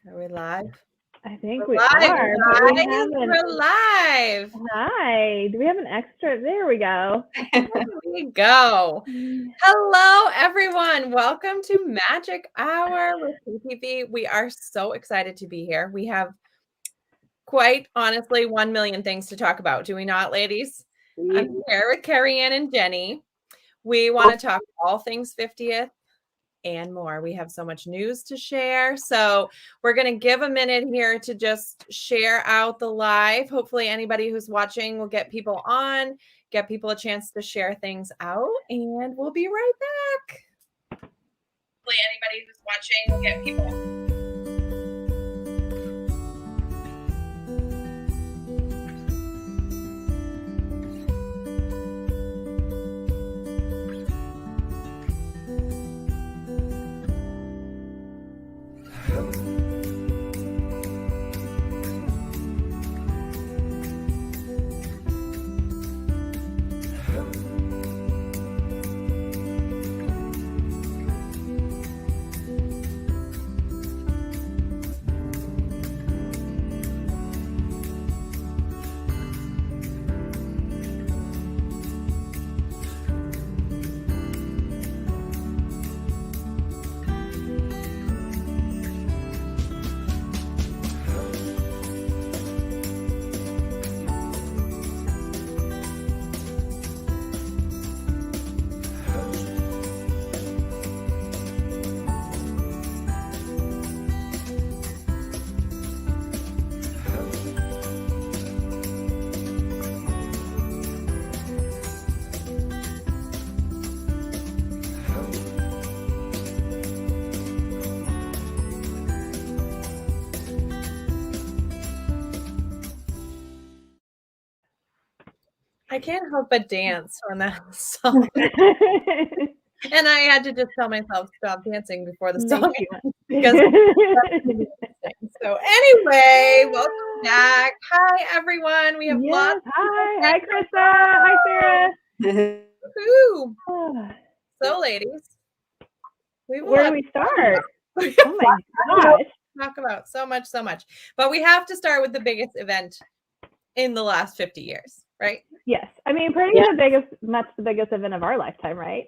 Are we live? I think We're we live, are, but we haven't. We're live. Hi. Do we have an extra? There we go. There we go. Hello, everyone. Welcome to Magic Hour with PPV. We are so excited to be here. We have quite honestly 1 million things to talk about. Do we not, ladies? I'm here with Carrie Ann and Jenny. We want to talk all things 50th. And more. We have so much news to share. So we're going to give a minute here to just share out the live. Hopefully anybody who's watching will get people on, get people a chance to share things out, and we'll be right back. Hopefully anybody who's watching will get people on. I can't help but dance on that song. And I had to just tell myself stop dancing before the song because so anyway, welcome back. Hi everyone. We have lots. Hi Krista. Hi Sarah. Woo. So ladies, where do we start? Oh my gosh. Talk about so much. But we have to start with the biggest event in the last 50 years, right? Yes. I mean, much the biggest event of our lifetime, right?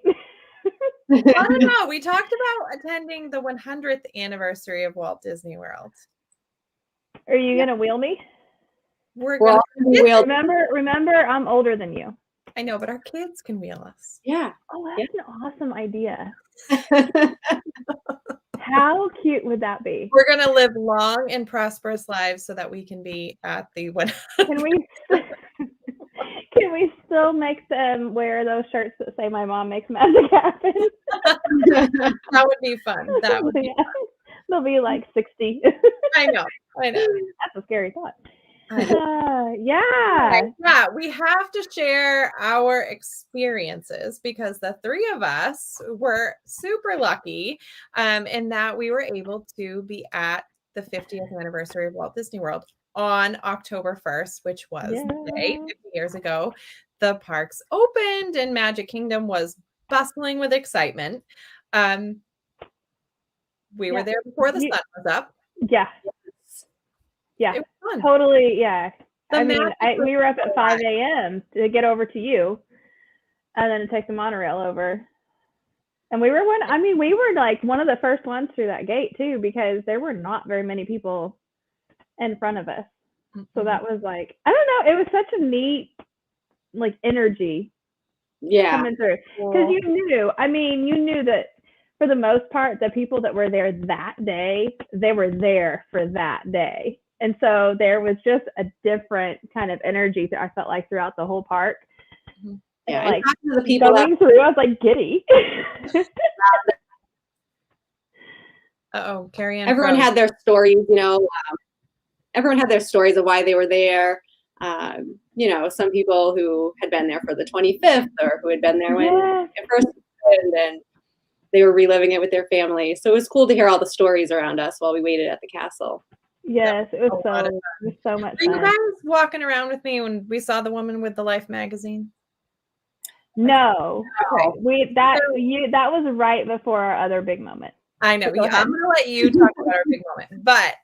I don't know. We talked about attending the 100th anniversary of Walt Disney World. Are you going to wheel me? We're going to wheel. Remember, I'm older than you. I know, but our kids can wheel us. Yeah. Oh, that's an awesome idea. How cute would that be? We're going to live long and prosperous lives so that we can be at the 100th. Can we still make them wear those shirts that say "My mom makes magic happen"? That would be fun. That would be fun. They'll be like 60. I know. That's a scary thought. Yeah, we have to share our experiences because the three of us were super lucky in that we were able to be at the 50th anniversary of Walt Disney World on October 1st, which was the day 50 years ago. The parks opened and Magic Kingdom was bustling with excitement. We were there before the sun was up. Yeah, it was fun. Totally. Yeah. We were up at 5 a.m. to get over to you, and then to take the monorail over. And we were like one of the first ones through that gate too, because there were not very many people in front of us. So that was like, I don't know, it was such a neat like energy coming through, because you knew that for the most part the people that were there that day, they were there for that day, and so there was just a different kind of energy that I felt like throughout the whole park. Yeah, like the people going through, I was like giddy. Carrie Ann. Everyone had their stories, everyone had their stories of why they were there. Some people who had been there for the 25th or who had been there when it first happened, and they were reliving it with their family. So it was cool to hear all the stories around us while we waited at the castle. Yes, it was so much fun. Were you guys walking around with me when we saw the woman with the Life magazine? No. Okay. That was right before our other big moment. I know. I'm going to let you talk about our big moment. But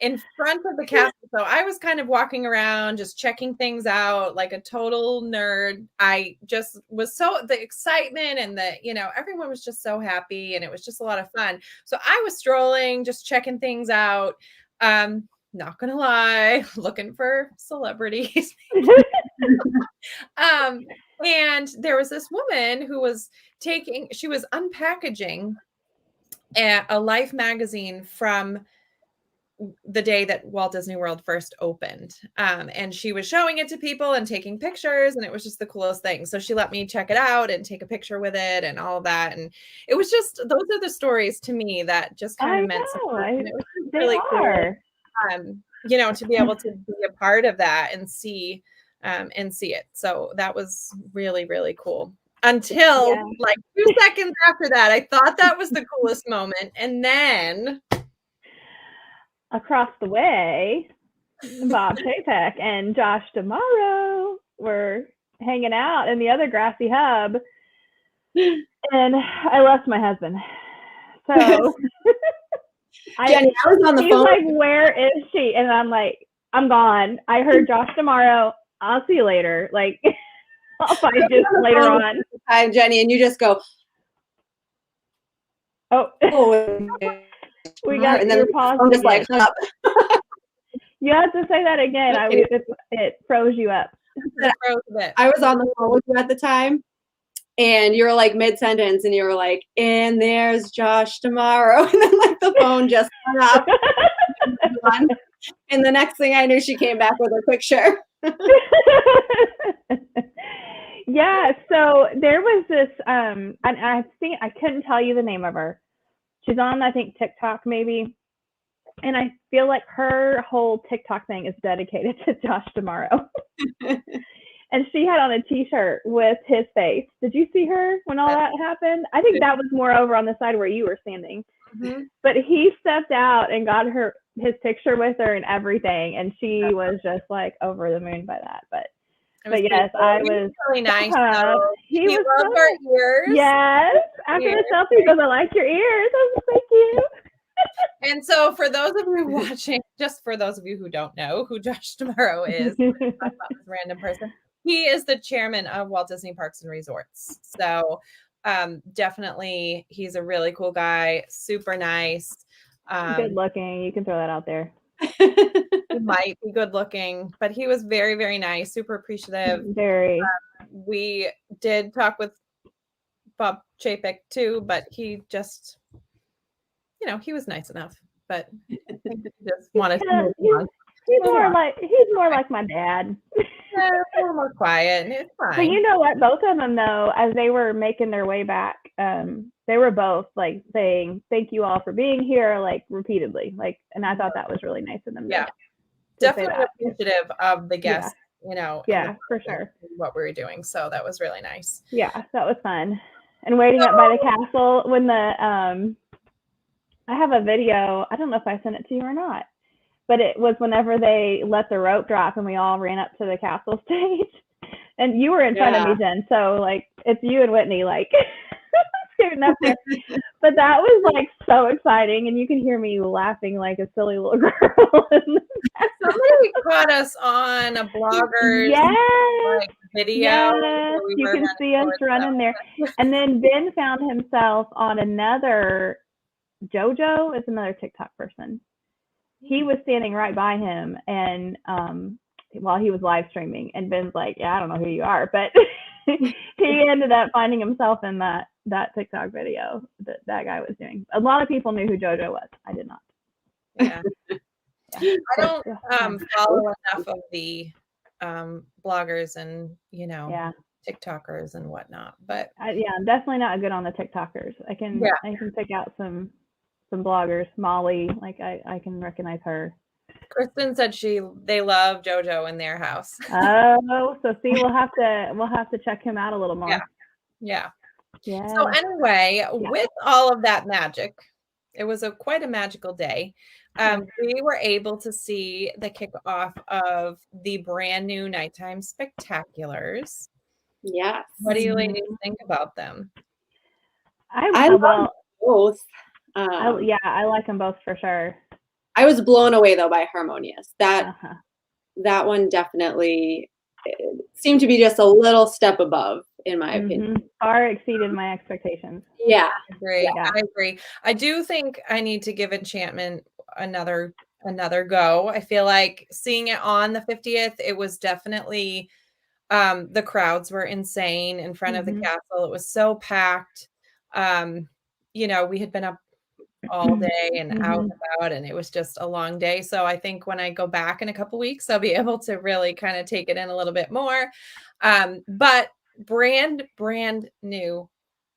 in front of the castle. So I was kind of walking around, just checking things out like a total nerd. I just was the excitement and everyone was just so happy and it was just a lot of fun. So I was strolling, just checking things out. Not gonna lie, looking for celebrities. And there was this woman who was she was unpackaging a Life magazine from the day that Walt Disney World first opened. And she was showing it to people and taking pictures, and it was just the coolest thing. So she let me check it out and take a picture with it and all of that. And it was just, those are the stories to me that just kind of meant something. It was really cool, to be able to be a part of that and see it. So that was really, really cool. Until like 2 seconds after that, I thought that was the coolest moment. And then across the way, Bob Chapek and Josh D'Amaro were hanging out in the other grassy hub, and I left my husband. So Jenny, I was on the he's phone. Like, where is she? And I'm like, I'm gone. I heard Josh D'Amaro. I'll see you later. Like, I'll find you later on. Hi, Jenny, and you just go, oh. We got and then I'm just like, up. You have to say that again. It froze you up. I was on the phone with you at the time, and you were like mid-sentence, and you were like, and there's Josh D'Amaro, and then like the phone just hung up. And the next thing I knew, she came back with her picture. Yeah, so there was this, and I couldn't tell you the name of her. She's on, I think, TikTok maybe. And I feel like her whole TikTok thing is dedicated to Josh D'Amaro. And she had on a t-shirt with his face. Did you see her when all that happened? I think that was more over on the side where you were standing. Mm-hmm. But he stepped out and got his picture with her and everything. And she was just like over the moon by that. But yes, I was really nice. He was loved our ears. Yes. After the selfie, he goes, I like your ears. I was like, thank you. And so for those of you watching, just for those of you who don't know who Josh D'Amaro is, this random person, he is the chairman of Walt Disney Parks and Resorts. So definitely he's a really cool guy, super nice. Good looking. You can throw that out there. He might be good looking, but he was very, very nice, super appreciative. Very. We did talk with Bob Chapek too, but he just, he was nice enough. But I think he just wanted to move on. He's more like my dad. Yeah, a little more quiet. It's fine. But you know what? Both of them, though, as they were making their way back, they were both like saying, "Thank you all for being here," like repeatedly. Like, and I thought that was really nice of them. Yeah, definitely appreciative of the guests. Yeah, for sure. What we were doing, so that was really nice. Yeah, that was fun. And waiting up by the castle when I have a video. I don't know if I sent it to you or not. But it was whenever they let the rope drop and we all ran up to the castle stage. And you were in front of me, Jen. So, like, it's you and Whitney, like, scooting up there. But that was, like, so exciting. And you can hear me laughing like a silly little girl. Somebody caught us on a blogger's video. Yes, you can see us running there. And then Ben found himself on another, JoJo is another TikTok person. He was standing right by him, and while he was live streaming, and Ben's like, "Yeah, I don't know who you are," but he ended up finding himself in that TikTok video that guy was doing. A lot of people knew who JoJo was. I did not. Yeah, I don't follow enough of the bloggers and TikTokers and whatnot. But I'm definitely not good on the TikTokers. I can pick out some bloggers. Molly, like I can recognize her. Kristen said they love JoJo in their house. Oh, so see, we'll have to check him out a little more. Yeah. So anyway, with all of that magic, it was quite a magical day. We were able to see the kickoff of the brand new nighttime spectaculars. Yes. What do you ladies think about them? I love both. I like them both for sure. I was blown away though by Harmonious. That one definitely seemed to be just a little step above, in my opinion. Far exceeded my expectations. Yeah. I agree. I do think I need to give Enchantment another go. I feel like seeing it on the 50th, it was definitely the crowds were insane in front of the castle. It was so packed. You know, we had been up all day and out and about, and it was just a long day. So I think when I go back in a couple weeks, I'll be able to really kind of take it in a little bit more. But brand new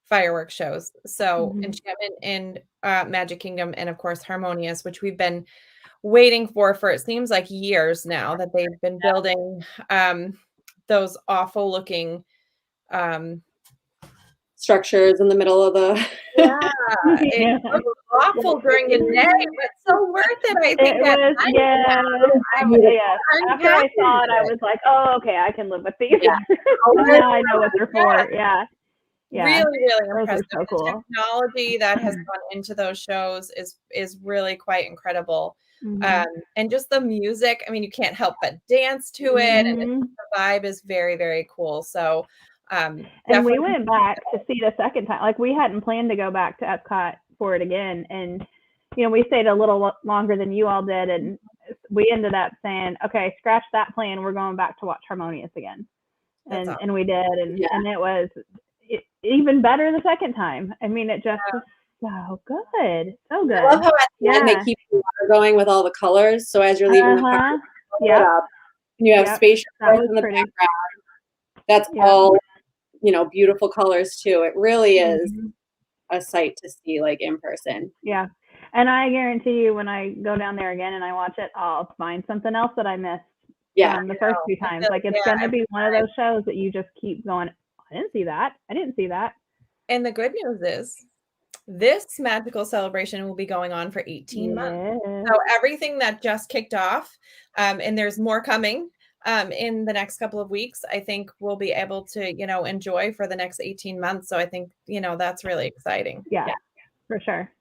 fireworks shows. So Enchantment and Magic Kingdom, and of course Harmonious, which we've been waiting for it seems like years now, that they've been building those awful looking structures in the middle of the it looks awful during the day, but so worth it. I think it was, after I saw it, I was like, oh, okay, I can live with these. Now I know what they're for. Really impressive. So cool. The technology that has gone into those shows is really quite incredible. And just the music, I mean, you can't help but dance to it, and the vibe is very, very cool. So and we went back to see the second time. Like, we hadn't planned to go back to Epcot for it again, and you know, we stayed a little longer than you all did, and we ended up saying, okay, scratch that plan, we're going back to watch Harmonious again. And awesome. And we did, and it was even better the second time. I mean, it just was so good. I love how at the end they keep the water going with all the colors, so as you're leaving the park, it up, and you have spaceship in the background. That's all, you know, beautiful colors too. It really is a sight to see, like, in person. Yeah. And I guarantee you, when I go down there again and I watch it, I'll find something else that I missed the first few times. Like, it's going to be one of those shows that you just keep going, I didn't see that. I didn't see that. And the good news is this magical celebration will be going on for 18 months. So everything that just kicked off, and there's more coming in the next couple of weeks, I think we'll be able to, you know, enjoy for the next 18 months. So I think, you know, that's really exciting. Yeah, for sure.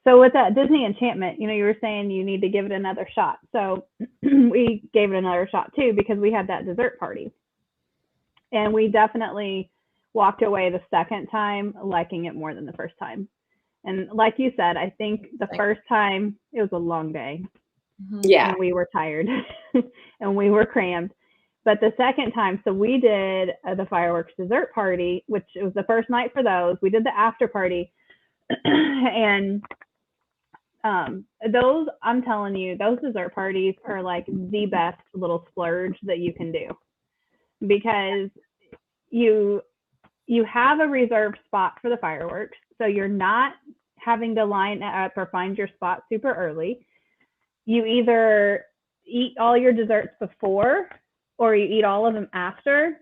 So with that Disney Enchantment, you know, you were saying you need to give it another shot. So we gave it another shot too, because we had that dessert party. And we definitely walked away the second time liking it more than the first time. And like you said, I think the first time it was a long day. Yeah. And we were tired and we were crammed. But the second time, so we did the fireworks dessert party, which it was the first night for those. We did the after party. And those, I'm telling you, those dessert parties are like the best little splurge that you can do, because you have a reserved spot for the fireworks, so you're not having to line up or find your spot super early. You either eat all your desserts before or you eat all of them after.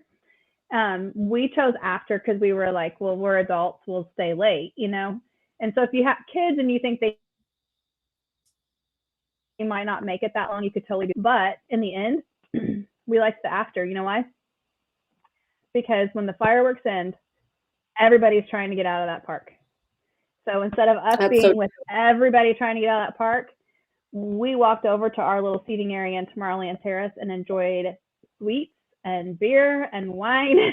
We chose after because we were like, well, we're adults, we'll stay late, you know. And so if you have kids and you think they might not make it that long, you could totally do. But in the end, we liked the after. You know why? Because when the fireworks end, everybody's trying to get out of that park. So instead of us being with everybody trying to get out of that park, we walked over to our little seating area in Tomorrowland Terrace and enjoyed sweets and beer and wine.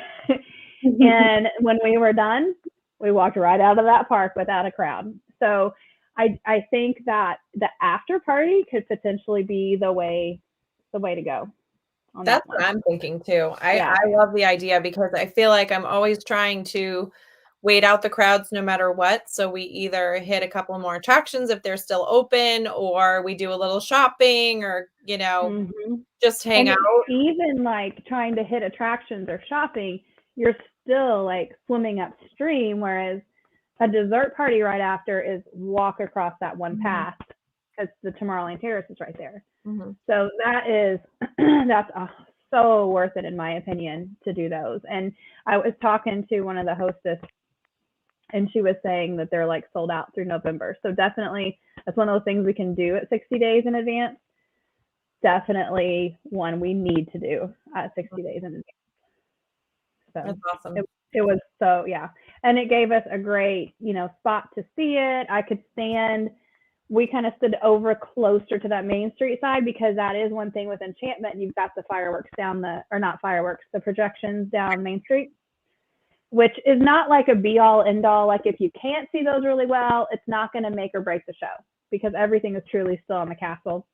And when we were done, we walked right out of that park without a crowd. So I think that the after party could potentially be the way to go. That's what I'm thinking too. I love the idea, because I feel like I'm always trying to wait out the crowds no matter what. So we either hit a couple more attractions if they're still open, or we do a little shopping, or, you know, just hang out. Even like trying to hit attractions or shopping, you're still like swimming upstream, whereas a dessert party right after is walk across that one path, because the Tomorrowland Terrace is right there. So that is that's so worth it, in my opinion, to do those. And I was talking to one of the hostess, and she was saying that they're like sold out through November. So definitely that's one of those things we can do at 60 days in advance. Definitely one we need to do at 60 days in advance. So that's awesome. It was so, and it gave us a great, you know, spot to see it. I could stand we kind of stood over closer to that Main Street side, because that is one thing with Enchantment. You've got the fireworks down the projections down Main Street, which is not like a be all end all. Like if you can't see those really well, it's not going to make or break the show, because everything is truly still on the castle.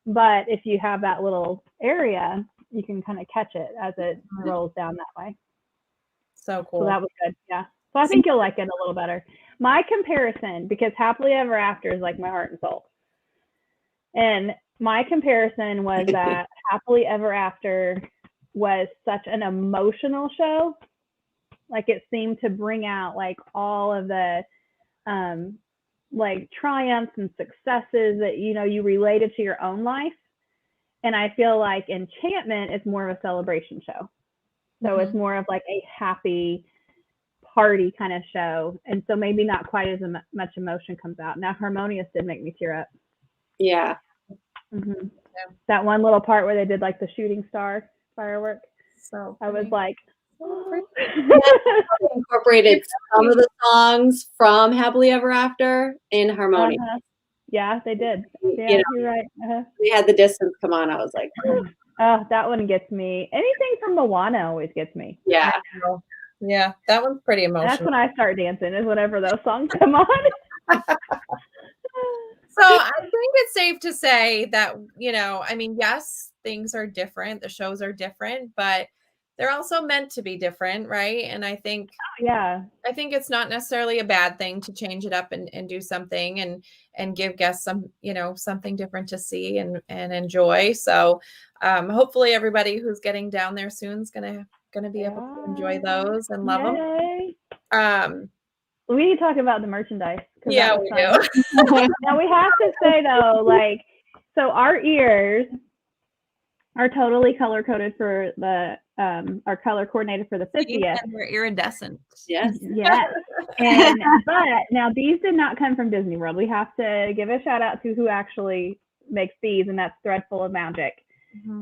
But if you have that little area, you can kind of catch it as it rolls down that way. So cool. So that was good. Yeah. So I think you'll like it a little better. My comparison, because Happily Ever After is like my heart and soul. And my comparison was that Happily Ever After was such an emotional show. Like it seemed to bring out like all of the like triumphs and successes that, you know, you related to your own life. And I feel like Enchantment is more of a celebration show. So it's more of like a happy party kind of show. And so maybe not quite as much emotion comes out. Now, Harmonious did make me tear up. Yeah. Yeah. That one little part where they did like the shooting star firework. So I was like, incorporated some of the songs from Happily Ever After in Harmonious. Yeah, they did. Yeah, you're right. We had the distance come on. I was like, oh, that one gets me. Anything from Moana always gets me. Yeah. Yeah, that one's pretty emotional. That's when I start dancing, is whenever those songs come on. So I think it's safe to say that, you know, I mean, yes, things are different. The shows are different, but they're also meant to be different, right? And I think, I think it's not necessarily a bad thing to change it up and do something and give guests some, you know, something different to see and enjoy. So hopefully everybody who's getting down there soon is gonna be able to enjoy those and love them. We need to talk about the merchandise. Yeah, we do. Now we have to say though, like, so our ears are totally color coded for the are color coordinated for the 50th. And we're iridescent. Yes. Yes. But now these did not come from Disney World. We have to give a shout out to who actually makes these, and that's Threadful of Magic.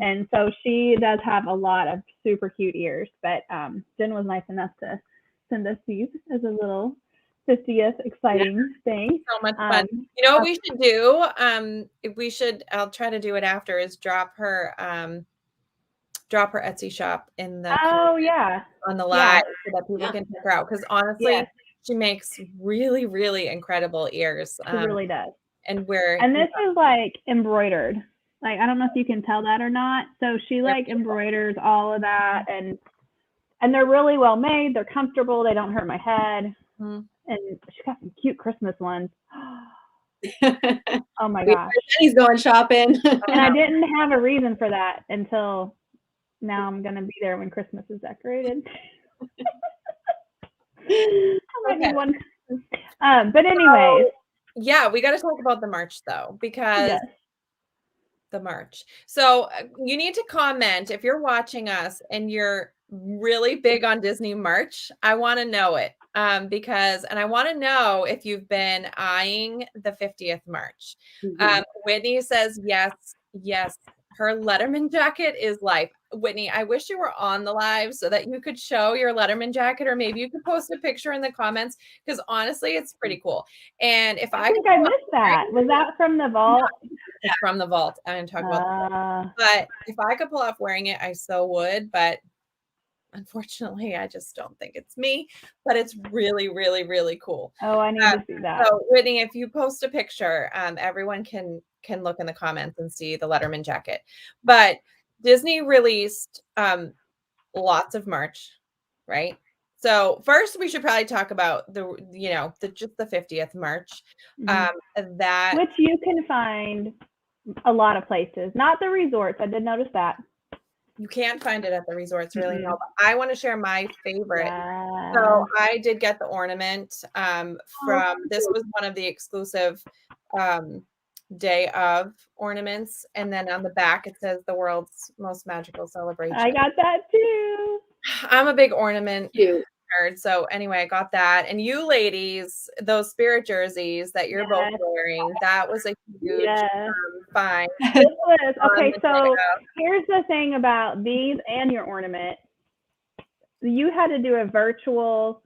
And so she does have a lot of super cute ears, but Jen was nice enough to send us these as a little 50th exciting thing. So much fun. You know what we should do? I'll try to do it after, is drop her Etsy shop in the on the live so that people can check her out. Because honestly, she makes really, really incredible ears. She really does. And this is like embroidered. Like, I don't know if you can tell that or not. So she like embroiders all of that, and they're really well made. They're comfortable. They don't hurt my head. And she got some cute Christmas ones. Oh my gosh. He's going shopping. And I didn't have a reason for that until now. I'm going to be there when Christmas is decorated. I might need one. But anyways. Yeah, we got to talk about the merch though, because the merch. So you need to comment if you're watching us and you're really big on Disney merch. I want to know it. Because I want to know if you've been eyeing the 50th merch. Whitney says, yes, her Letterman jacket is life. Whitney, I wish you were on the live so that you could show your Letterman jacket, or maybe you could post a picture in the comments, because honestly, it's pretty cool. And if I think I missed that. Was that from the vault? It's from the vault. I didn't talk about that. But if I could pull off wearing it, I so would. But unfortunately, I just don't think it's me, but it's really, really, really cool. Oh, I need to see that. So Whitney, if you post a picture, everyone can look in the comments and see the Letterman jacket. But Disney released lots of merch, right? So first we should probably talk about just the 50th merch. That which you can find a lot of places, not the resorts. I did notice that. You can't find it at the resorts, really. No, but I want to share my favorite. So I did get the ornament this was one of the exclusive day of ornaments. And then on the back, it says the world's most magical celebration. I got that too. I'm a big ornament nerd. So anyway, I got that. And you ladies, those spirit jerseys that you're both wearing, that was a huge find. It was. Okay, so here's the thing about these and your ornament. You had to do a virtual,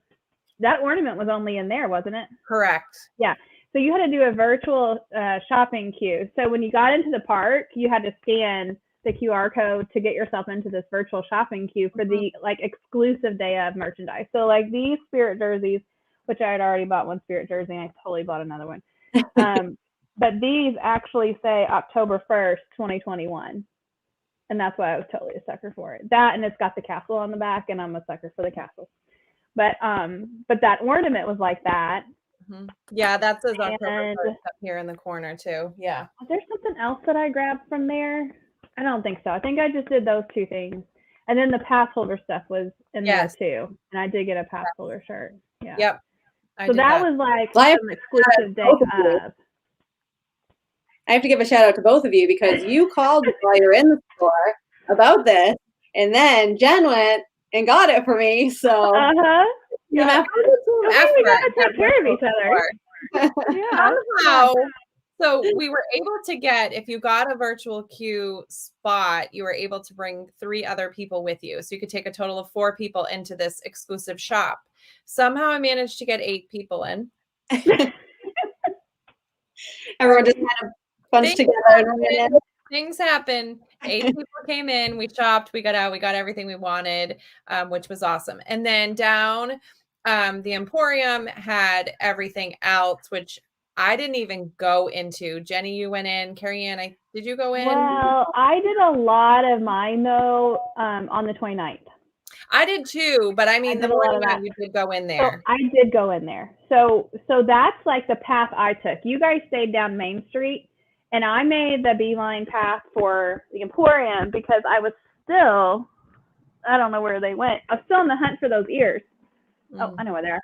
that ornament was only in there, wasn't it? Correct. Yeah. So So you had to do a virtual shopping queue. So when you got into the park, you had to scan the QR code to get yourself into this virtual shopping queue for the like exclusive day of merchandise. So like these Spirit jerseys, which I had already bought one Spirit jersey, and I totally bought another one. But these actually say October 1st, 2021. And that's why I was totally a sucker for it. That, and it's got the castle on the back, and I'm a sucker for the castle. But that ornament was like that. Mm-hmm. Yeah, that says October 1st up here in the corner too. Yeah. Was there something else that I grabbed from there? I don't think so. I think I just did those two things. And then the pass holder stuff was in there too. And I did get a pass holder shirt. Yeah. Yep. So that was like an exclusive day of. I have to give a shout out to both of you because you called while you were in the store about this, and then Jen went and got it for me. So yeah, we got to take care of each other. Yeah. Somehow, so we were able to get, if you got a virtual queue spot, you were able to bring 3 other people with you. So you could take a total of 4 people into this exclusive shop. Somehow I managed to get 8 people in. Everyone just kind of bunched together. Things happen. 8 people came in, we shopped, we got out, we got everything we wanted, which was awesome. And then down the Emporium had everything else, which I didn't even go into. Jenny, you went in. Carrie Ann, did you go in? Well, I did a lot of mine though on the 29th. I did too, but I mean the morning that you did go in there. So I did go in there. So that's like the path I took. You guys stayed down Main Street, and I made the beeline path for the Emporium because I was still, I don't know where they went. I was still on the hunt for those ears. Oh, I know where they are.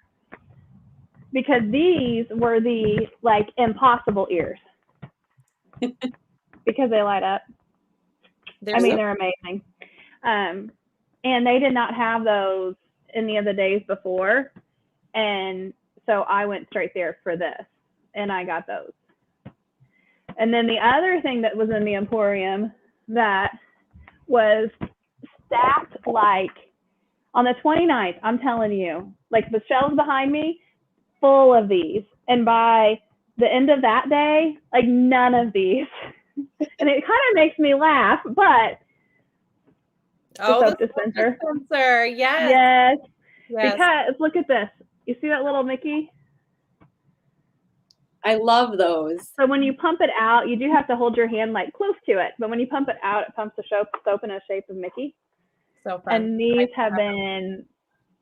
Because these were the like impossible ears. Because they light up. They're amazing. And they did not have those any of the days before. And so I went straight there for this, and I got those. And then the other thing that was in the Emporium that was stacked like on the 29th, I'm telling you, like the shelves behind me, full of these. And by the end of that day, like none of these. And it kind of makes me laugh, but the soap dispenser. Yes. Because look at this. You see that little Mickey? I love those. So when you pump it out, you do have to hold your hand like close to it. But when you pump it out, it pumps the soap in a shape of Mickey. So fun. And these have been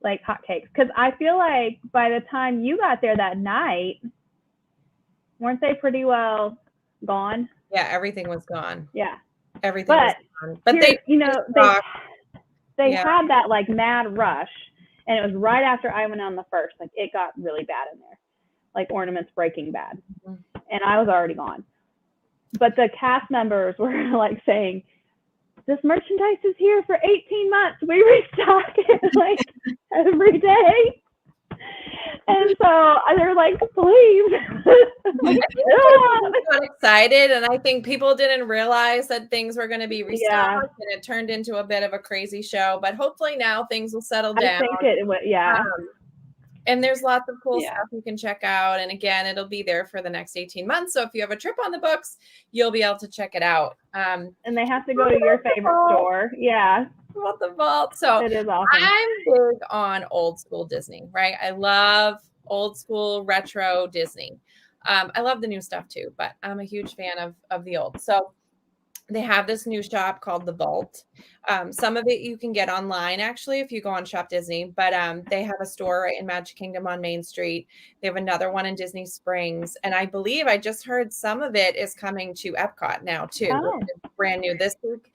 like hotcakes. Because I feel like by the time you got there that night, weren't they pretty well gone? Yeah, everything was gone. Yeah. Everything was gone. But they had that like mad rush. And it was right after I went on the first. Like it got really bad in there. Like ornaments breaking bad. And I was already gone. But the cast members were like saying, this merchandise is here for 18 months. We restock it like every day. And so they're like, please. I got excited, and I think people didn't realize that things were going to be restocked, and it turned into a bit of a crazy show. But hopefully now things will settle down. I think it would, and there's lots of cool stuff you can check out. And again, it'll be there for the next 18 months. So if you have a trip on the books, you'll be able to check it out. And they have to go to your favorite store. Yeah. About the vault. So it is awesome. I'm big on old school Disney, right? I love old school retro Disney. I love the new stuff too, but I'm a huge fan of the old. So they have this new shop called The Vault. Some of it you can get online, actually, if you go on Shop Disney. But they have a store right in Magic Kingdom on Main Street. They have another one in Disney Springs. And I believe I just heard some of it is coming to Epcot now, too. It's brand new this week.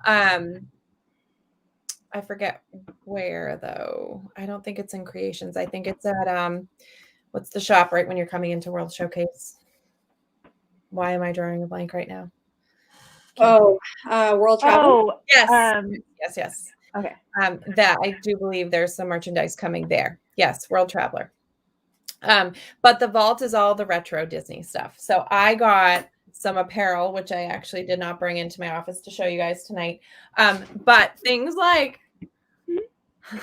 I forget where, though. I don't think it's in Creations. I think it's at, what's the shop right when you're coming into World Showcase? Why am I drawing a blank right now? World Travel. Oh, yes. Yes. Okay. That I do believe there's some merchandise coming there. Yes, World Traveler. But the vault is all the retro Disney stuff. So I got some apparel, which I actually did not bring into my office to show you guys tonight. But things like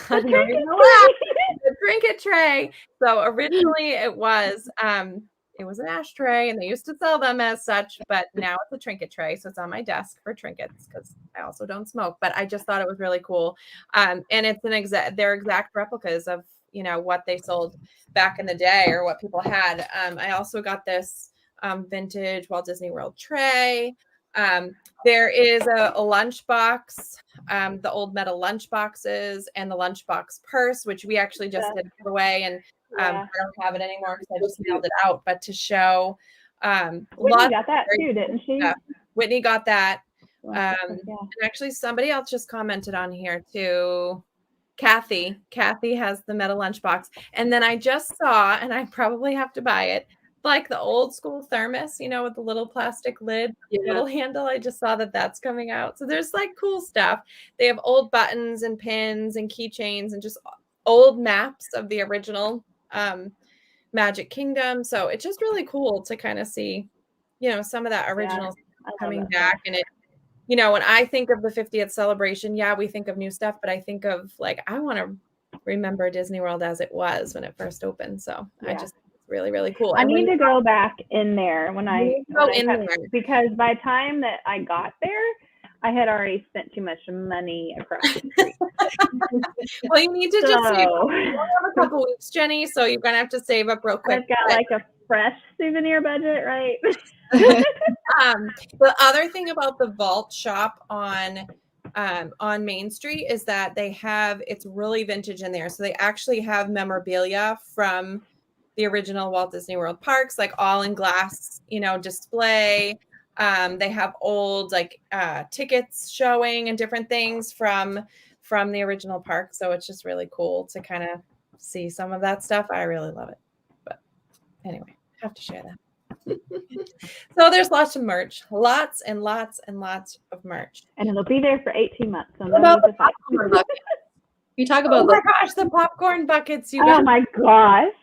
the trinket tray. So originally it was it was an ashtray, and they used to sell them as such, but now it's a trinket tray. So it's on my desk for trinkets because I also don't smoke. But I just thought it was really cool. And it's they're exact replicas of, what they sold back in the day or what people had. I also got this vintage Walt Disney World tray. There is a lunchbox, the old metal lunch boxes and the lunchbox purse, which we actually just did give away, and I don't have it anymore because I just mailed it out. But to show, Whitney got that too, didn't she? Yeah, Whitney got that. And actually, somebody else just commented on here too. Kathy has the metal lunchbox, and then I just saw, and I probably have to buy it, like the old school thermos, with the little plastic lid, little handle. I just saw that that's coming out. So there's like cool stuff. They have old buttons and pins and keychains and just old maps of the original Magic Kingdom. So it's just really cool to kind of see, some of that original coming back. And it, when I think of the 50th celebration, we think of new stuff, but I think of I want to remember Disney World as it was when it first opened. So I just, it's really, really cool. I need to go back in there because by the time that I got there, I had already spent too much money across the street. Well, you need to just save up. You have a couple weeks, Jenny, so you're going to have to save up real quick. I've got like a fresh souvenir budget, right? The other thing about the Vault shop on Main Street is that it's really vintage in there. So they actually have memorabilia from the original Walt Disney World parks, like all in glass, display. They have old tickets showing and different things from the original park. So it's just really cool to kind of see some of that stuff. I really love it. But anyway, I have to share that. So there's lots of merch, lots and lots and lots of merch, and it'll be there for 18 months. So what about the popcorn buckets? You talk about my gosh, the popcorn buckets! My gosh,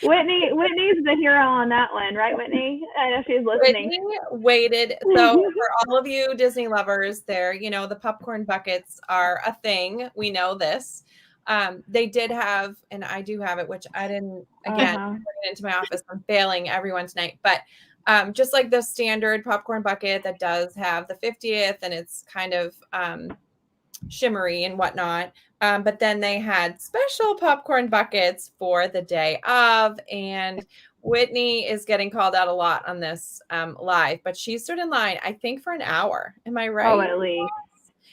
Whitney's the hero on that one, right, Whitney? I know she's listening. Whitney waited. So for all of you Disney lovers, there, the popcorn buckets are a thing. We know this. They did have, and I do have it, which I didn't, again, bring it into my office. I'm failing everyone tonight. But just like the standard popcorn bucket that does have the 50th and it's kind of shimmery and whatnot. But then they had special popcorn buckets for the day of. And Whitney is getting called out a lot on this live, but she stood in line, I think, for an hour. Am I right? Oh, at least.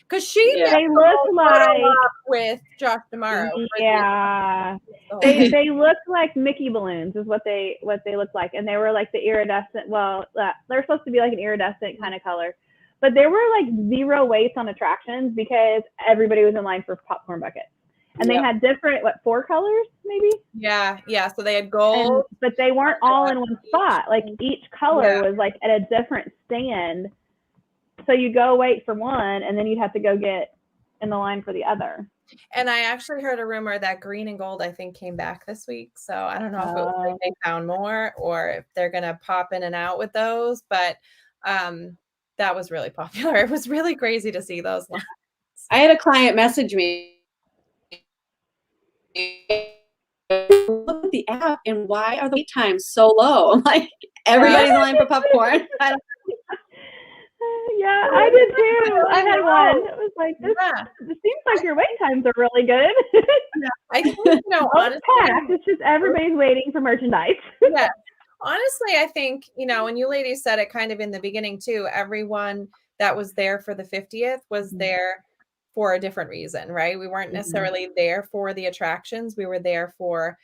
Because they look like with Josh D'Amaro. Yeah, they look like Mickey balloons, is what they look like, and they were like the iridescent. Well, they're supposed to be like an iridescent kind of color, but there were like zero waits on attractions because everybody was in line for popcorn buckets, and they had different 4 colors maybe. Yeah. So they had gold, but they weren't all in one spot. Like each color was like at a different stand. So you go wait for one, and then you'd have to go get in the line for the other. And I actually heard a rumor that green and gold, I think, came back this week. So I don't know if it was like they found more or if they're going to pop in and out with those. But that was really popular. It was really crazy to see those lines. I had a client message me. Look at the app, and why are the wait times so low? I'm like, everybody's in line for popcorn. Yeah, I did too. I had one. It was like, this seems like your wait times are really good. I think, honestly, it's just everybody's waiting for merchandise. Yeah. Honestly, I think, and you ladies said it kind of in the beginning too, everyone that was there for the 50th was there for a different reason, right? We weren't necessarily there for the attractions. We were there for,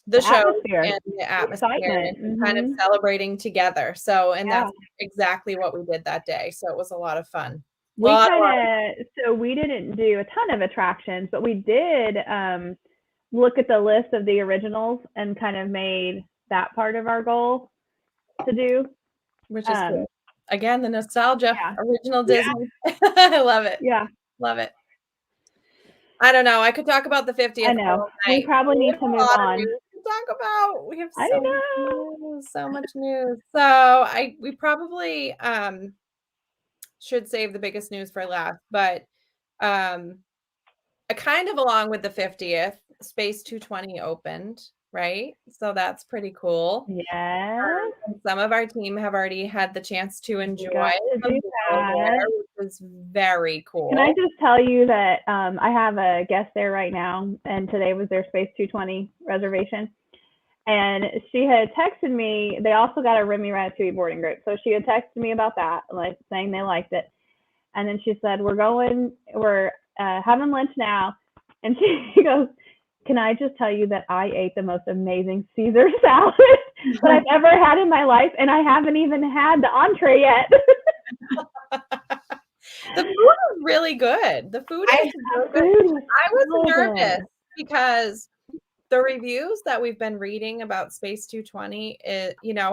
the show and the atmosphere and kind of celebrating together. So, and that's exactly what we did that day. So it was a lot of fun. So we didn't do a ton of attractions, but we did look at the list of the originals and kind of made that part of our goal to do. Which is cool. Again, the nostalgia, original Disney. I love it. Yeah. Love it. I don't know. I could talk about the 50th. I know. We probably need to move on. Talk about. We have so much news. So we probably should save the biggest news for last, but kind of along with the 50th, Space 220 opened, right? So that's pretty cool. Yes. Some of our team have already had the chance to enjoy Got to a do meal that. there, which is very cool. Can I just tell you that I have a guest there right now, and today was their Space 220 reservation. And she had texted me. They also got a Remy Ratatouille boarding group, so she had texted me about that, like saying they liked it. And then she said, we're having lunch now. And she goes, can I just tell you that I ate the most amazing Caesar salad that I've ever had in my life, and I haven't even had the entree yet. The food is really good. The food is so good. I was nervous because the reviews that we've been reading about Space 220,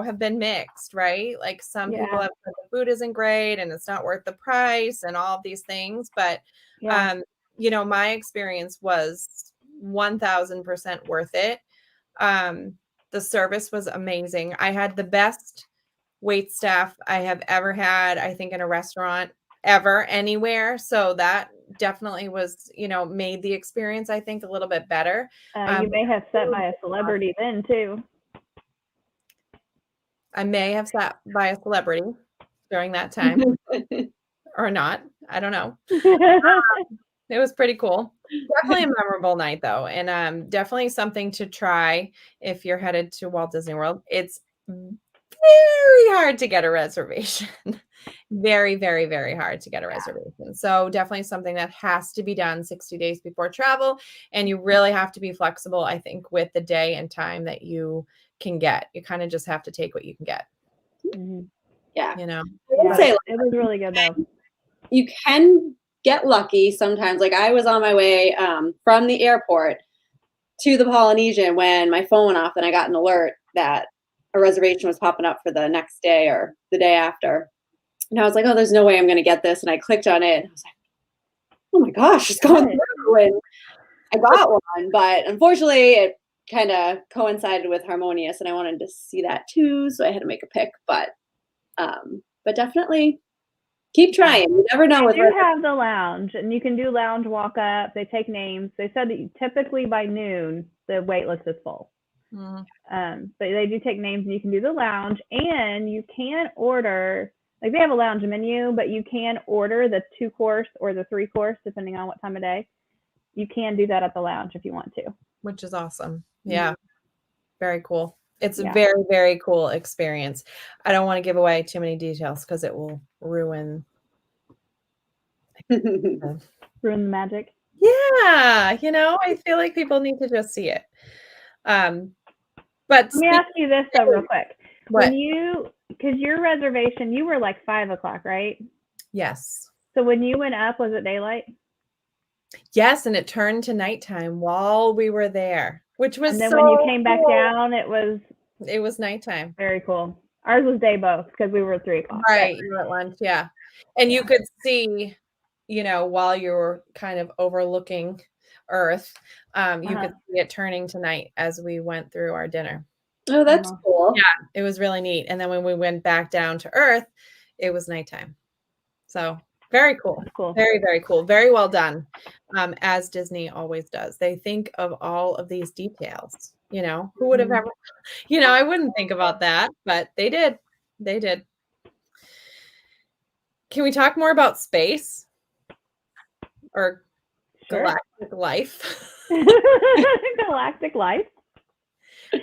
have been mixed, right? Like some people have said the food isn't great and it's not worth the price and all of these things. But, my experience was 1000% worth it. The service was amazing. I had the best wait staff I have ever had, I think, in a restaurant ever anywhere. So that definitely was, made the experience, I think, a little bit better. You may have sat by a celebrity then too. I may have sat by a celebrity during that time or not. I don't know. It was pretty cool. Definitely a memorable night though. And definitely something to try if you're headed to Walt Disney World. It's very hard to get a reservation. Very, very, very hard to get a reservation. So definitely something that has to be done 60 days before travel. And you really have to be flexible, I think, with the day and time that you can get. You kind of just have to take what you can get. Mm-hmm. Yeah. It was really good though. You can get lucky sometimes. Like I was on my way from the airport to the Polynesian when my phone went off and I got an alert that a reservation was popping up for the next day or the day after. And I was like, oh, there's no way I'm going to get this. And I clicked on it. And I was like, oh my gosh, it's going through. And I got one. But unfortunately, it kind of coincided with Harmonious. And I wanted to see that too. So I had to make a pick. But definitely keep trying. You never know. They do have the lounge, and you can do lounge walk up. They take names. They said that typically by noon, the wait list is full. But they do take names, and you can do the lounge, and you can order. Like they have a lounge menu, but you can order the 2-course or the 3-course, depending on what time of day. You can do that at the lounge if you want to. Which is awesome. Yeah. Very cool. It's a very, very cool experience. I don't want to give away too many details because it will ruin the magic. Yeah. I feel like people need to just see it. But let me ask you this though, real quick. What? Because your reservation, you were like 5 o'clock, right? Yes. So when you went up, was it daylight? Yes, and it turned to nighttime while we were there, which was. And then when you came back down, it was nighttime. Very cool. Ours was day both because we were at 3 o'clock. Right, you were at lunch, yeah. And you could see, while you were kind of overlooking Earth, you could see it turning to night as we went through our dinner. Oh, that's cool. Yeah, it was really neat. And then when we went back down to Earth, it was nighttime. So very cool. Very, very cool. Very well done. As Disney always does. They think of all of these details. Who would have ever, I wouldn't think about that, but they did. They did. Can we talk more about space? Or galactic life? Galactic life?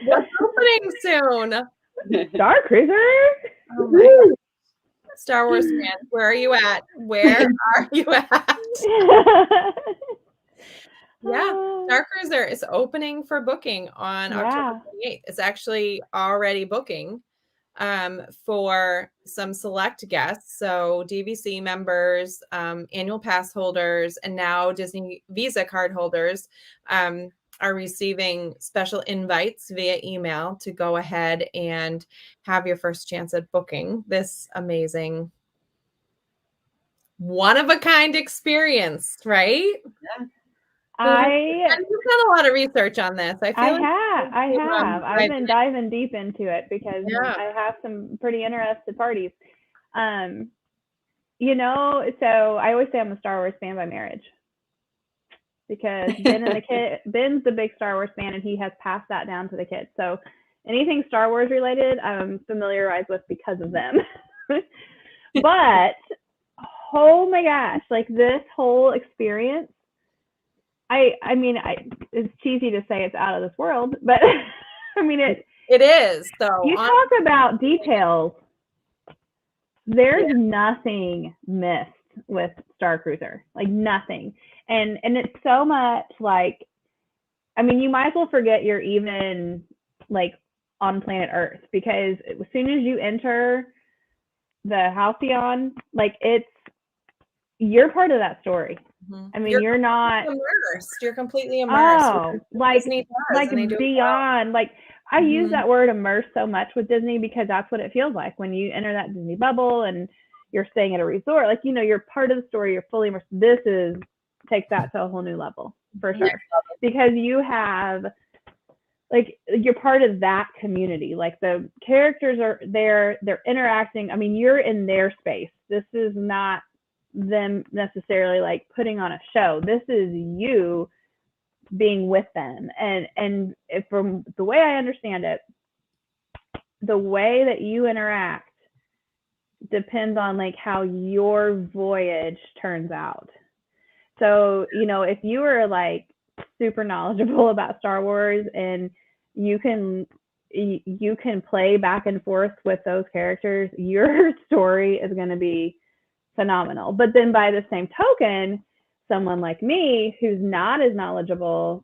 What's opening soon? Star Cruiser. Oh my God. Star Wars fans, where are you at? Where are you at? Yeah, Star Cruiser is opening for booking on October 28th. It's actually already booking for some select guests. So DVC members, annual pass holders, and now Disney Visa card holders are receiving special invites via email to go ahead and have your first chance at booking this amazing one-of-a-kind experience, right? Yeah. You've done a lot of research on this. I have. I've been diving deep into it because I have some pretty interested parties. So I always say I'm a Star Wars fan by marriage because Ben's the big Star Wars fan, and he has passed that down to the kids. So anything Star Wars related, I'm familiarized with because of them. But oh my gosh, like this whole experience, I mean, it's cheesy to say it's out of this world, but I mean it is. So you talk about details. There's nothing missed with Star Cruiser, like nothing. And it's so much like, I mean, you might as well forget you're even like on planet Earth, because as soon as you enter the Halcyon, like you're part of that story. Mm-hmm. I mean, you're not immersed. You're completely immersed. Oh, like beyond. Like I use that word immerse so much with Disney because that's what it feels like when you enter that Disney bubble and you're staying at a resort. Like, you know, you're part of the story. You're fully immersed. This takes that to a whole new level for sure, because you have like you're part of that community. Like the characters are there. They're interacting. I mean, you're in their space. This is not them necessarily like putting on a show. This is you being with them, and from the way I understand it, the way that you interact depends on like how your voyage turns out. So, you know, if you are like super knowledgeable about Star Wars and you can play back and forth with those characters, your story is going to be phenomenal. But then by the same token, someone like me who's not as knowledgeable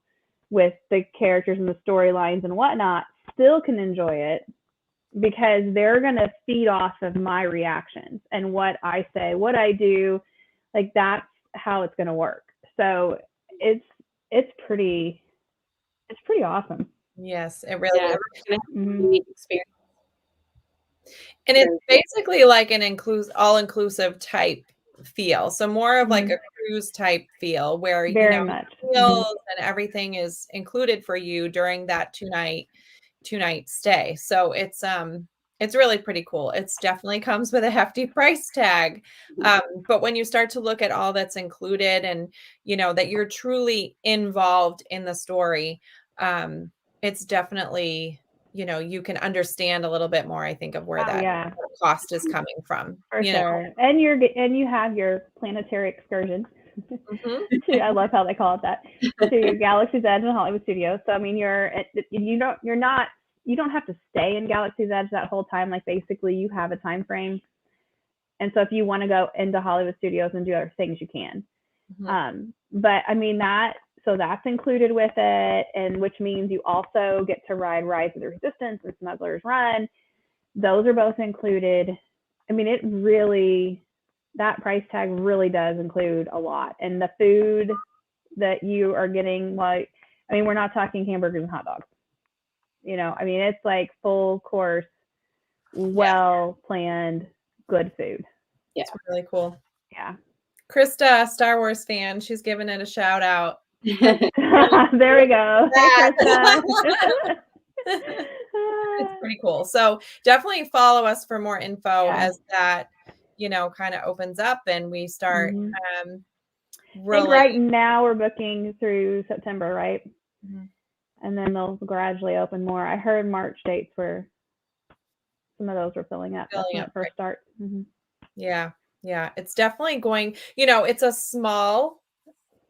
with the characters and the storylines and whatnot still can enjoy it, because they're going to feed off of my reactions and what I say, what I do. Like that's how it's going to work. So it's pretty awesome. Yes, it really is. Experience. And it's basically like an all-inclusive type feel. So more of like a cruise type feel where very much meals and everything is included for you during that two night stay. So it's really pretty cool. It's definitely comes with a hefty price tag. But when you start to look at all that's included and that you're truly involved in the story, it's definitely you can understand a little bit more, I think, of where that cost is coming from. For sure. And you have your planetary excursion. I love how they call it that. To your Galaxy's Edge and Hollywood Studios. So I mean, you don't have to stay in Galaxy's Edge that whole time. Like basically, you have a time frame, and so if you want to go into Hollywood Studios and do other things, you can. But I mean that's included with it, and which means you also get to ride Rise of the Resistance and Smuggler's Run. Those are both included. I mean, that price tag really does include a lot. And the food that you are getting, like, I mean, we're not talking hamburgers and hot dogs. I mean, it's like full course, well-planned, good food. Yeah. It's really cool. Yeah. Krista, Star Wars fan, she's giving it a shout out. There we go. Hey, Krista. It's pretty cool. So definitely follow us for more info as that, kind of opens up and we start I think right now we're booking through September, right? And then they'll gradually open more. I heard March dates were some of those were filling up when it first start. Yeah. It's definitely going, it's a small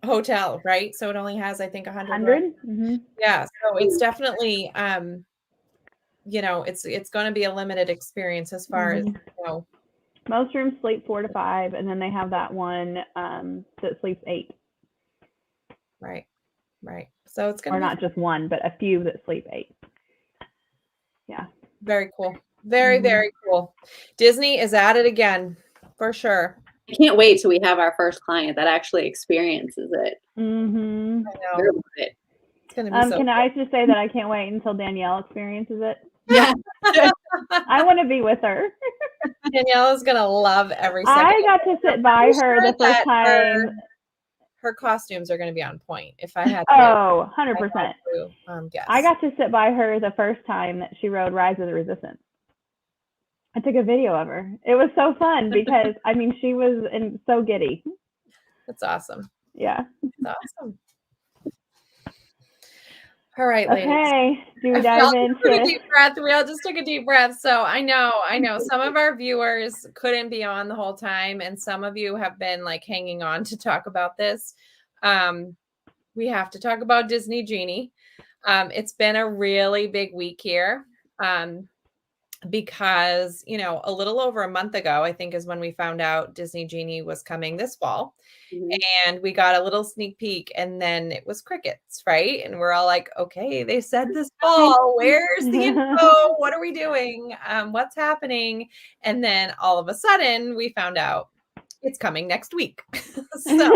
hotel, right? So it only has, I think, 100. Yeah. So it's definitely, it's going to be a limited experience as far as, Most rooms sleep 4 to 5, and then they have that one that sleeps 8. Right. So it's going to be not just one, but a few that sleep 8. Yeah. Very cool. Very, very cool. Disney is at it again, for sure. I can't wait till we have our first client that actually experiences it. I know. It's gonna be so cool. I just say that I can't wait until Danielle experiences it? Yeah. I want to be with her. Danielle is gonna love every second. I got to sit by her the first time. Her costumes are going to be on point. If I had 100%. Guess. I got to sit by her the first time that she rode Rise of the Resistance. I took a video of her. It was so fun because, I mean, she was so giddy. That's awesome. Yeah. That's awesome. All right, ladies. Okay, do we dive into? Took a deep breath. We all just took a deep breath. So I know. Some of our viewers couldn't be on the whole time, and some of you have been like hanging on to talk about this. We have to talk about Disney Genie. It's been a really big week here. Because, a little over a month ago, I think is when we found out Disney Genie was coming this fall. And we got a little sneak peek and then it was crickets, right? And we're all like, okay, they said this fall, where's the info? What are we doing? What's happening? And then all of a sudden we found out it's coming next week. So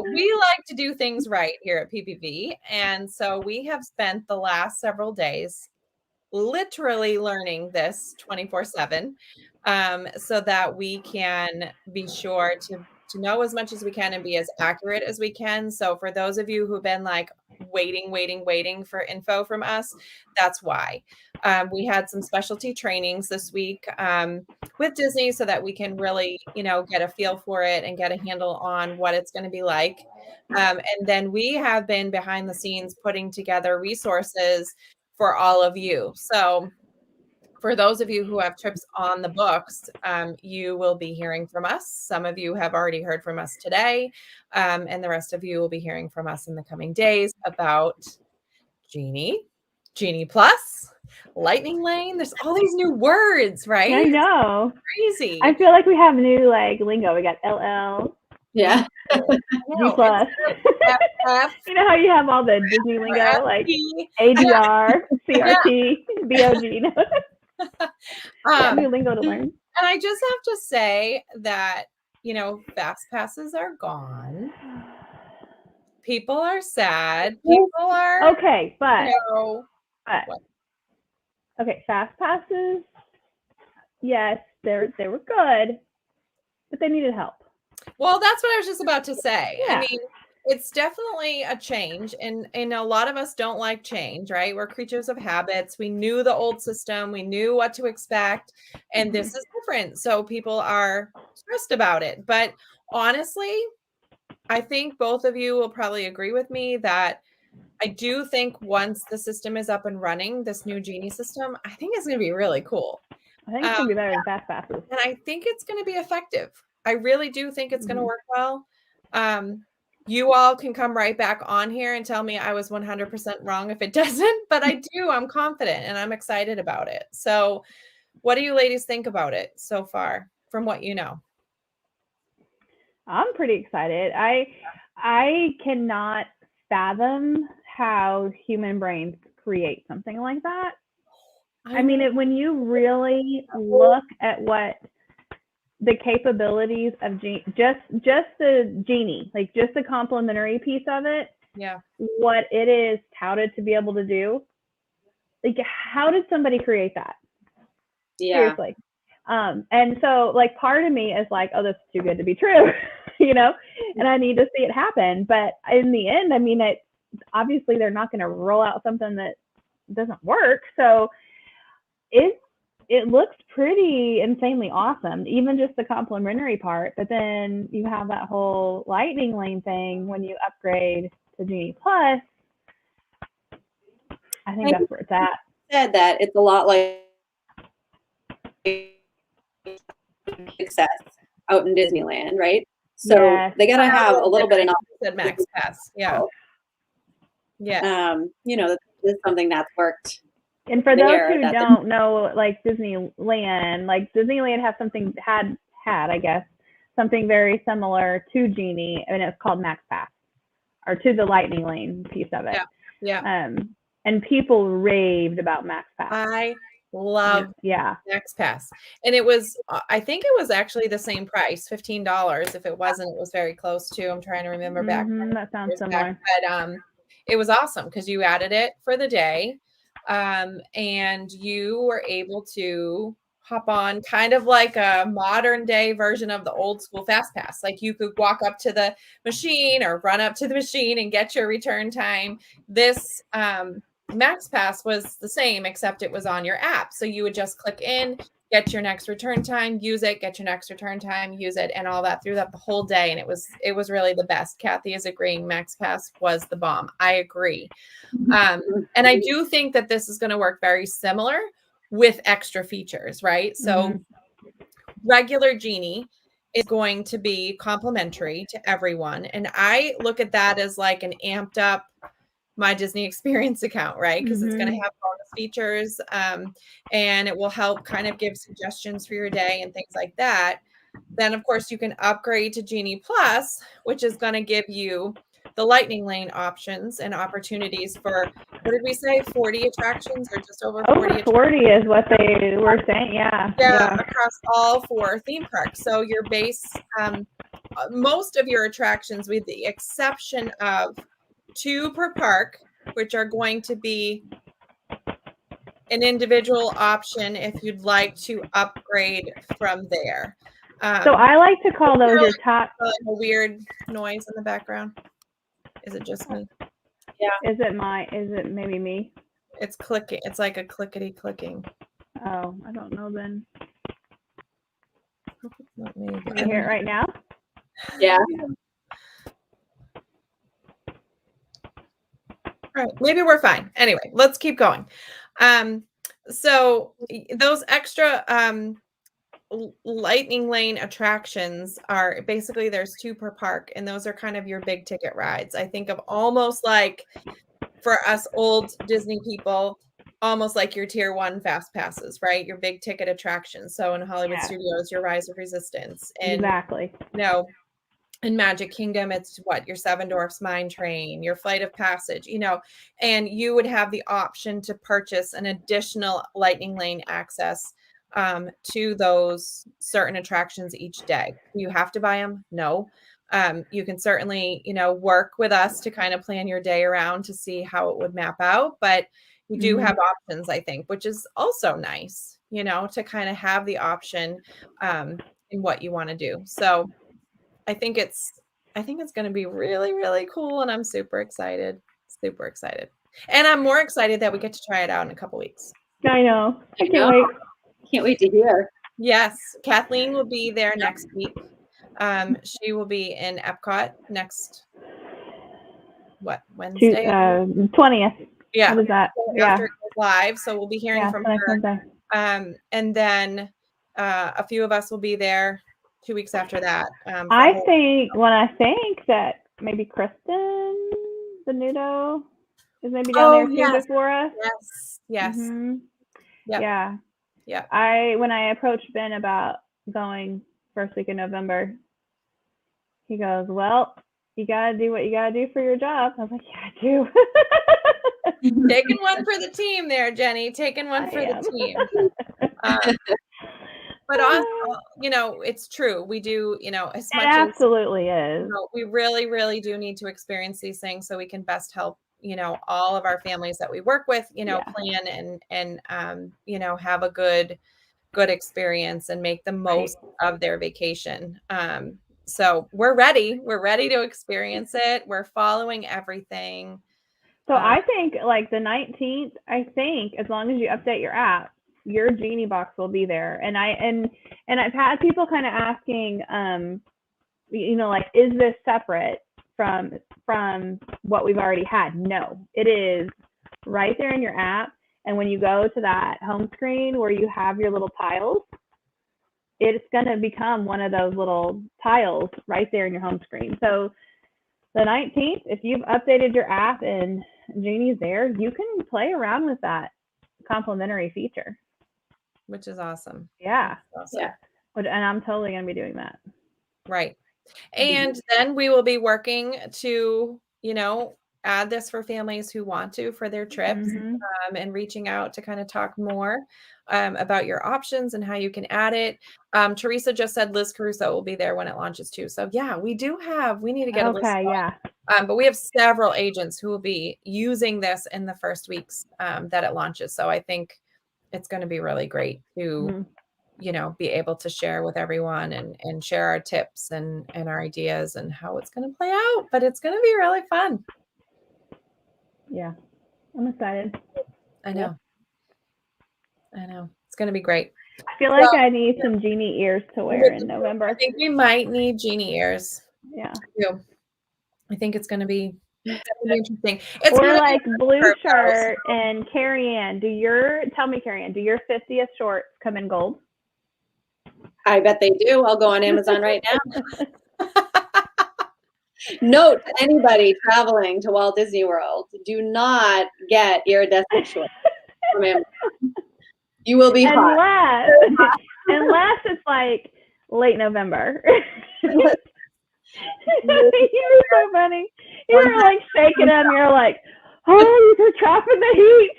we like to do things right here at PPV. And so we have spent the last several days literally learning this 24/7 so that we can be sure to know as much as we can and be as accurate as we can. So for those of you who've been like waiting for info from us, that's why. We had some specialty trainings this week with Disney so that we can really, get a feel for it and get a handle on what it's going to be like. And then we have been behind the scenes putting together resources for all of you. So for those of you who have trips on the books, you will be hearing from us. Some of you have already heard from us today, and the rest of you will be hearing from us in the coming days about Genie, Genie Plus, Lightning Lane. There's all these new words, right? I know. It's crazy. I feel like we have new lingo. We got LL. Yeah. G plus. You know how you have all the Disney lingo, like ADR, CRT, BOG. New lingo to learn. And I just have to say that, fast passes are gone. People are sad. People are okay, but okay, fast passes. Yes, they were good, but they needed help. Well, that's what I was just about to say. Yeah. I mean, it's definitely a change, and a lot of us don't like change, right? We're creatures of habits. We knew the old system, we knew what to expect, and this is different. So people are stressed about it. But honestly, I think both of you will probably agree with me that I do think once the system is up and running, this new Genie system, I think it's going to be really cool. I think it's going to be better than fast passes. And I think it's going to be effective. I really do think it's going to work well. You all can come right back on here and tell me I was 100% wrong if it doesn't, but I do. I'm confident and I'm excited about it. So what do you ladies think about it so far from what you know? I'm pretty excited. I cannot fathom how human brains create something like that. I mean, when you really look at what the capabilities of just the Genie, like just the complimentary piece of it, what it is touted to be able to do, like how did somebody create that? Seriously. And so like part of me is like, oh, this is too good to be true, and I need to see it happen. But in the end, I mean, obviously they're not going to roll out something that doesn't work. So it looks pretty insanely awesome, even just the complimentary part. But then you have that whole Lightning Lane thing when you upgrade to Genie Plus. I think that's where it's at. Said that it's a lot like success out in Disneyland, right? So they got to have a little bit of said Max Pass. Yeah. This is something that's worked. And for those who don't know, like Disneyland has something I guess, something very similar to Genie, and it's called Max Pass, or to the Lightning Lane piece of it. Yeah. And people raved about Max Pass. I love Max Pass. And I think it was actually the same price, $15. If it wasn't, it was very close to. I'm trying to remember back. That sounds similar. But it was awesome because you added it for the day. And you were able to hop on kind of like a modern day version of the old school Fast Pass. Like you could walk up to the machine or run up to the machine and get your return time. This Max Pass was the same, except it was on your app. So you would just click in, get your next return time, use it, get your next return time, use it, and all that through that the whole day. And it was really the best. Kathy is agreeing. MaxPass was the bomb. I agree. And I do think that this is going to work very similar with extra features, right? So regular Genie is going to be complimentary to everyone. And I look at that as like an amped up My Disney Experience account, right? Because it's going to have bonus features, and it will help kind of give suggestions for your day and things like that. Then, of course, you can upgrade to Genie Plus, which is going to give you the lightning lane options and opportunities for, what did we say, 40 attractions or just over 40? Over 40 is what they were saying, yeah. Across all 4 theme parks. So your base, most of your attractions, with the exception of 2 per park, which are going to be an individual option if you'd like to upgrade from there. So I like to call those your top. A weird noise in the background. Is it just me? Yeah. Is it maybe me? It's clicking. It's like a clickety clicking. Oh, I don't know then. It's not me. Can you hear it right now? Yeah. All right, maybe we're fine. Anyway, let's keep going. So those extra lightning lane attractions are basically, there's 2 per park, and those are kind of your big ticket rides. I think of almost like, for us old Disney people, almost like your tier 1 fast passes, right? Your big ticket attractions. So in Hollywood Studios, your Rise of Resistance, and exactly. In Magic Kingdom, it's what, your Seven Dwarfs Mine Train, your Flight of Passage, and you would have the option to purchase an additional lightning lane access to those certain attractions each day. You have to buy them? No. You can certainly, work with us to kind of plan your day around to see how it would map out, but you do have options, I think, which is also nice, to kind of have the option in what you want to do. So I think it's going to be really, really cool, and I'm super excited. Super excited. And I'm more excited that we get to try it out in a couple weeks. I know. I can't wait. Can't wait to hear. Yes, Kathleen will be there next week. She will be in Epcot next Wednesday? 20th. Yeah. What is that? After it goes live, so we'll be hearing from her. Wednesday. And then a few of us will be there 2 weeks after that. I think that maybe Kristen Venuto is maybe down there too before us. Yes. Yep. Yeah. When I approached Ben about going first week in November, he goes, "Well, you gotta do what you gotta do for your job." I was like, "Yeah, I do." Taking one for the team there, Jenny. Taking one for the team. But also, it's true. We do, as much as absolutely is. We really, really do need to experience these things so we can best help, all of our families that we work with, plan and have a good experience and make the most of their vacation. So we're ready. We're ready to experience it. We're following everything. So I think like the 19th, as long as you update your app, your Genie box will be there. And I've had people kind of asking, like, is this separate from what we've already had? No, it is right there in your app. And when you go to that home screen where you have your little tiles, it's going to become one of those little tiles right there in your home screen. So the 19th, if you've updated your app and Genie's there, you can play around with that complimentary feature. Which is awesome. Yeah. Awesome. Yeah. And I'm totally going to be doing that. Right. And then we will be working to, add this for families who want to for their trips, and reaching out to kind of talk more about your options and how you can add it. Teresa just said Liz Caruso will be there when it launches too. So yeah, we need to get a list. Yeah. But we have several agents who will be using this in the first weeks that it launches. So I think it's going to be really great to, be able to share with everyone and share our tips and our ideas and how it's going to play out. But it's going to be really fun. Yeah, I'm excited. I know. It's going to be great. I feel like I need some Genie ears to wear in November. I think we might need Genie ears. Yeah. I think it's going to be interesting. Or like blue shirt and Carrie Ann. Tell me, Carrie Ann, do your 50th shorts come in gold? I bet they do. I'll go on Amazon right now. Note to anybody traveling to Walt Disney World, do not get iridescent shorts from Amazon. You will be hot. Unless it's like late November. You're so funny. You're like shaking them. You're like, oh, you're trapping the heat.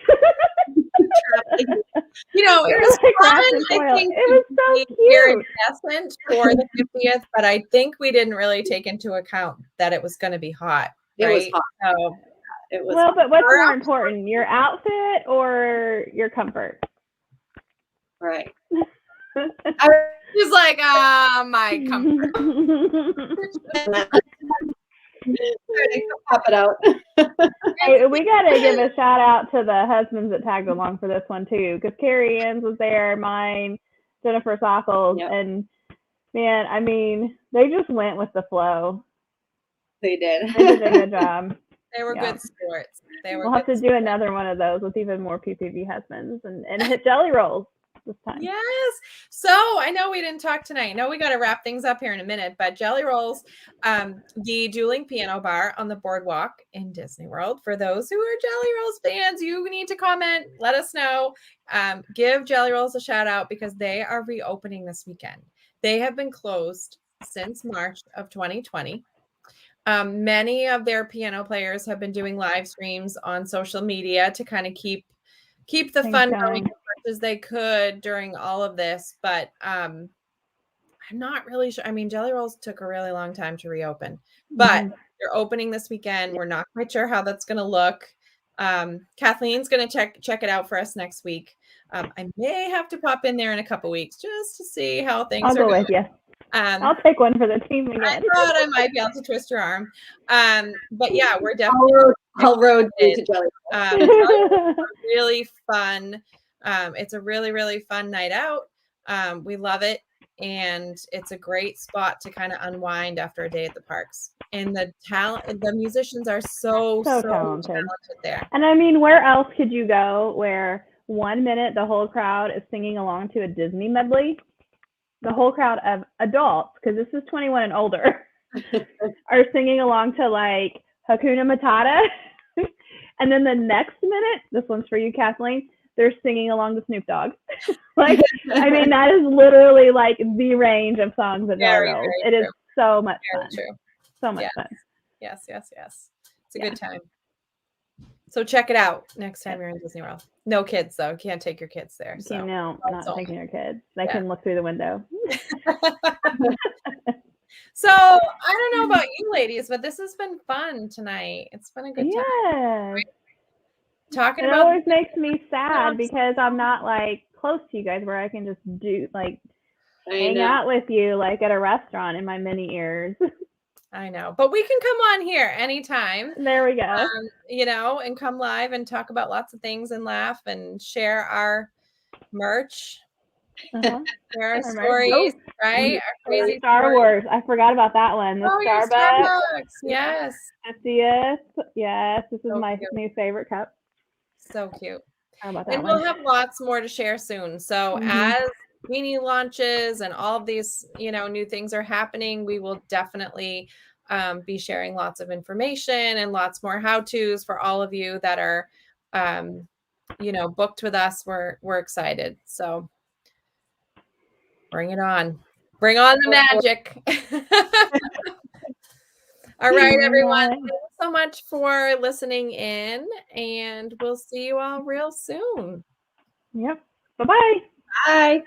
You know, it was like fun. I think it was so cute. Iridescent for the 50th, but I think we didn't really take into account that it was going to be hot. Right? It was hot. So it was. Well, but what's more important, your outfit or your comfort? Right. She's like, my comfort. Pop it out. Hey, we gotta give a shout out to the husbands that tagged along for this one too, because Carrie Ann's was there, mine, Jennifer Sockel's, and man, I mean, they just went with the flow. They did. They did a good job. They were good sports. We'll have to do another one of those with even more PPV husbands and hit jelly rolls this time. Yes. So I know we didn't talk tonight. No, we got to wrap things up here in a minute, but Jelly Rolls, the dueling piano bar on the boardwalk in Disney World. For those who are Jelly Rolls fans, you need to comment. Let us know. Give Jelly Rolls a shout out because they are reopening this weekend. They have been closed since March of 2020. Many of their piano players have been doing live streams on social media to kind of keep the fun going as much as they could during all of this. But I'm not really sure. I mean, Jelly Rolls took a really long time to reopen, but they're opening this weekend. We're not quite sure how that's going to look. Kathleen's going to check it out for us next week. I may have to pop in there in a couple weeks just to see how things are going. I'll go with you. I'll take one for the team again. I thought I might be able to twist your arm. But yeah, we're definitely I'll road to Jelly. really fun. It's a really, really fun night out. We love it. And it's a great spot to kind of unwind after a day at the parks. And the musicians are so talented there. And I mean, where else could you go where 1 minute the whole crowd is singing along to a Disney medley? The whole crowd of adults, because this is 21 and older, are singing along to like Hakuna Matata. And then the next minute, this one's for you, Kathleen, they're singing along to Snoop Dogg. Like, I mean, that is literally like the range of songs that Jelly Rolls. It is so much fun. True. So much fun. Yes. It's a good time. So check it out next time you're in Disney World. No kids, though. You can't take your kids there. So. No, not taking your kids. They can look through the window. So I don't know about you ladies, but this has been fun tonight. It's been a good time. Right? Talking about it always makes me sad because I'm not like close to you guys where I can just do like hang out with you like at a restaurant in my mini ears. I know, but we can come on here anytime. There we go. And come live and talk about lots of things and laugh and share our merch. Share our stories, right? Our crazy Star Wars. I forgot about that one. The Starbucks. Yes. 50th. Yes. This is my new favorite cup. So cute. How about that and we'll have lots more to share soon. So as Genie launches and all of these, new things are happening, we will definitely be sharing lots of information and lots more how-tos for all of you that are, booked with us. We're excited. So bring it on. Bring on the magic. All right, everyone. Thanks so much for listening in, and we'll see you all real soon. Yep. Bye-bye. Bye.